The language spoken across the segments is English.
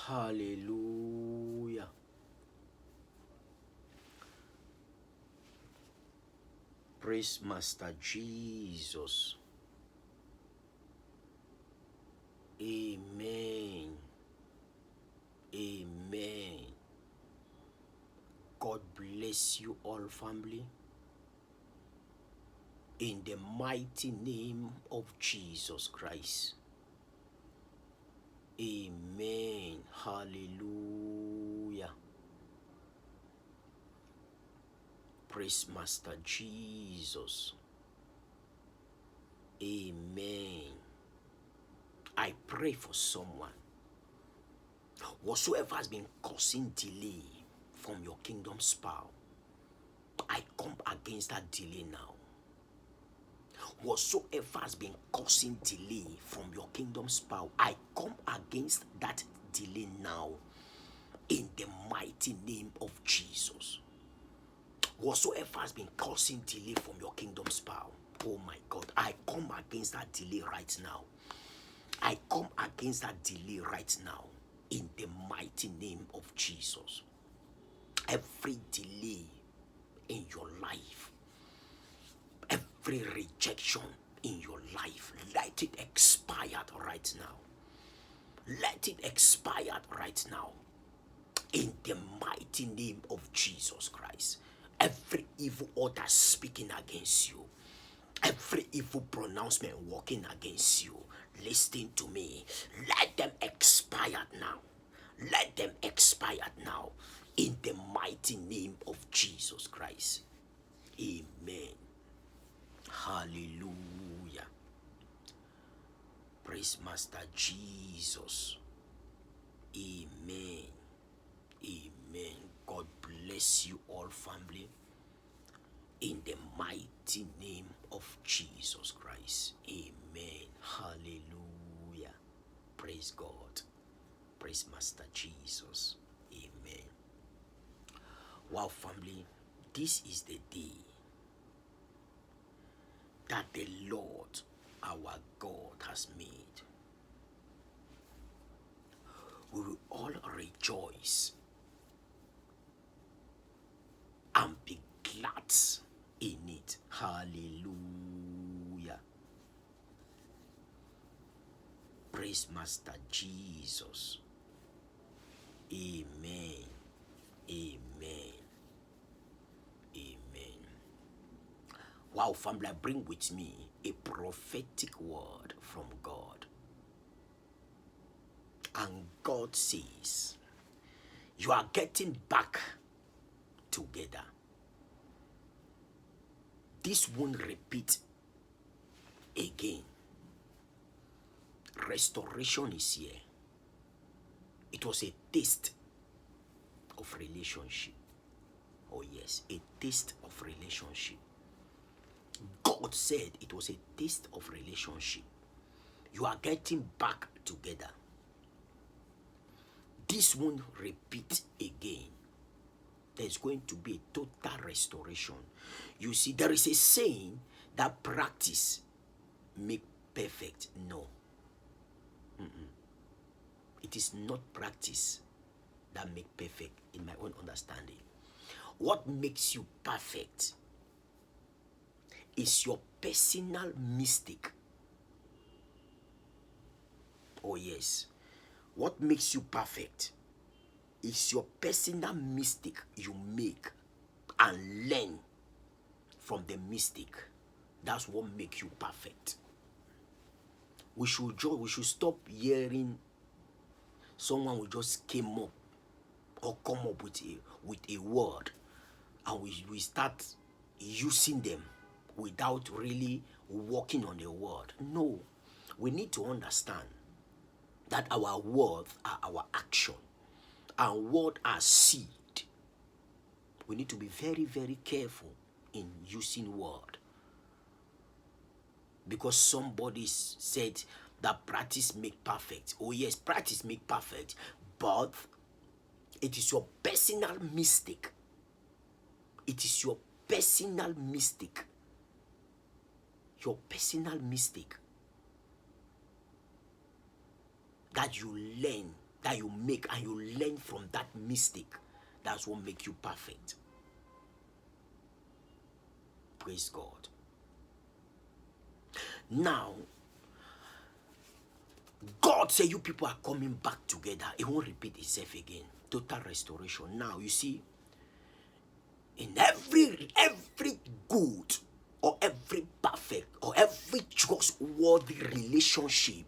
Hallelujah. Praise Master Jesus. Amen. Amen. God bless you all, family. In the mighty name of Jesus Christ. Amen. Hallelujah. Praise Master Jesus. Amen. I pray for someone. Whatsoever has been causing delay from your kingdom spouse, I come against that delay now. Whatsoever has been causing delay from your kingdom spouse, I come against that delay now. In the mighty name of Jesus. Whatsoever has been causing delay from your kingdom spouse, oh my God, I come against that delay right now. I come against that delay right now. In the mighty name of Jesus. Every delay in your life, every rejection in your life, let it expire right now. Let it expire right now. In the mighty name of Jesus Christ. Every evil order speaking against you, every evil pronouncement working against you, listen to me. Let them expire now. Let them expire now. In the mighty name of Jesus Christ. Amen. Hallelujah. Praise Master Jesus. Amen. Amen. God bless you all, family. In the mighty name of Jesus Christ. Amen. Hallelujah. Praise God. Praise Master Jesus. Amen. Wow, family. This is the day that the Lord our God has made. We will all rejoice and be glad in it. Hallelujah. Praise Master Jesus. Amen. Amen. Amen. Wow, family, I bring with me a prophetic word from God. And God says, you are getting back together. This won't repeat again. Restoration is here. It was a taste of relationship. Oh yes, a taste of relationship. God said it was a taste of relationship. You are getting back together. This won't repeat again. There's going to be a total restoration. You see, there is a saying that practice make perfect. No. It is not practice that make perfect in my own understanding. What makes you perfect is your personal mistake. Oh yes. What makes you perfect is your personal mistake you make and learn from the mistake. That's what makes you perfect. We should stop hearing someone who just came up or come up with a word, and we start using them without really working on the word. No, we need to understand that our words are our action, and words are seed. We need to be very, very careful in using word, because somebody said that practice make perfect. Oh yes, practice make perfect, but it is your personal mistake. It is your personal mistake. Your personal mistake that you learn that you make and you learn from that mistake. That's what makes you perfect. Praise God. Now, God said you people are coming back together. It won't repeat itself again. Total restoration. Now, you see, in every good or every perfect or every trustworthy relationship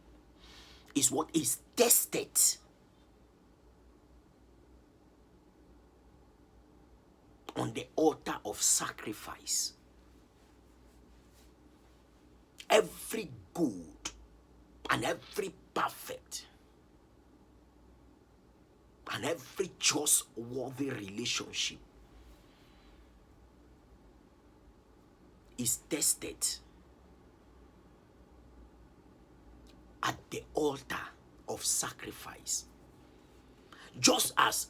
is what is tested on the altar of sacrifice. Every good and every perfect and every trustworthy relationship is tested at the altar of sacrifice. Just as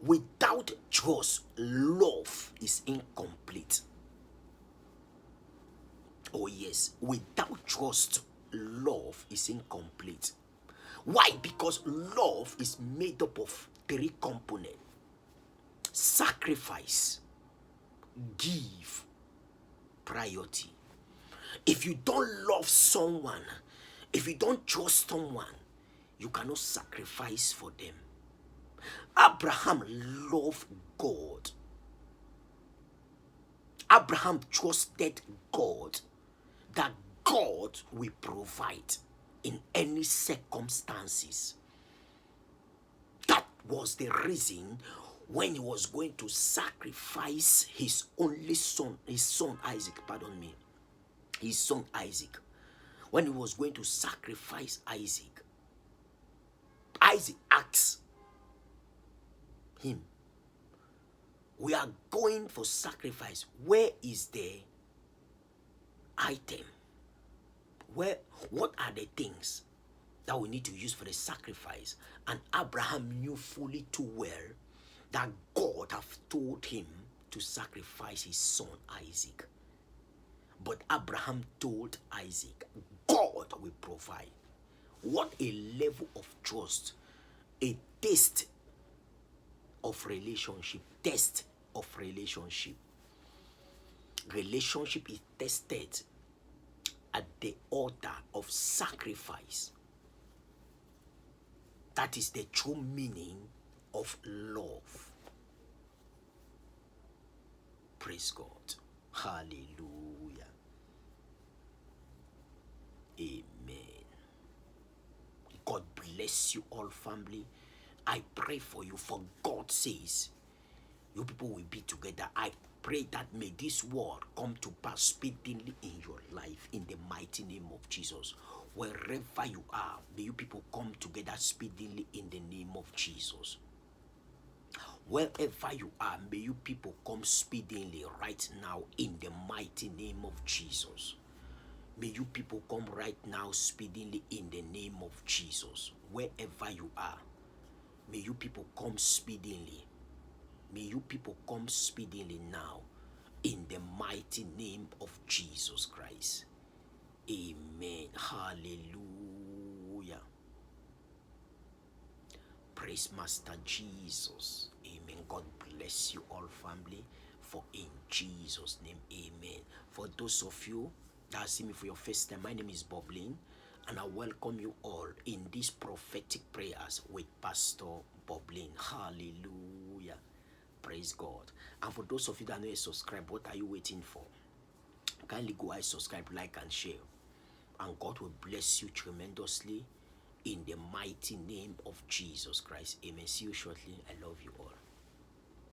without trust, love is incomplete. Oh yes, without trust, love is incomplete. Why? Because love is made up of three components: sacrifice, give, priority. If you don't love someone, if you don't trust someone, you cannot sacrifice for them. Abraham loved God. Abraham trusted God that God will provide in any circumstances. That was the reason when he was going to sacrifice his only son, his son Isaac, when he was going to sacrifice Isaac asked him, we are going for sacrifice. Where is the item? What are the things that we need to use for the sacrifice? And Abraham knew fully too well that God have told him to sacrifice his son Isaac. But Abraham told Isaac, God will provide. What a level of trust, a taste of relationship. Relationship is tested at the altar of sacrifice. That is the true meaning of love. Praise God. Hallelujah. Amen. God bless you all, family. I pray for you, for God says you people will be together. I pray that may this word come to pass speedily in your life in the mighty name of Jesus. Wherever you are, may you people come together speedily in the name of Jesus. Wherever you are, may you people come speedily right now in the mighty name of Jesus. May you people come right now speedily in the name of Jesus. Wherever you are, may you people come speedily. May you people come speedily now in the mighty name of Jesus Christ. Amen. Hallelujah. Praise Master Jesus. Amen. God bless you all, family. For in Jesus' name, amen. For those of you that see me for your first time, my name is Boblin, and I welcome you all in these prophetic prayers with Pastor Boblin. Hallelujah. Praise God. And for those of you that know you subscribe, what are you waiting for? Kindly go ahead, subscribe, like, and share. And God will bless you tremendously in the mighty name of Jesus Christ. Amen. See you shortly. I love you all.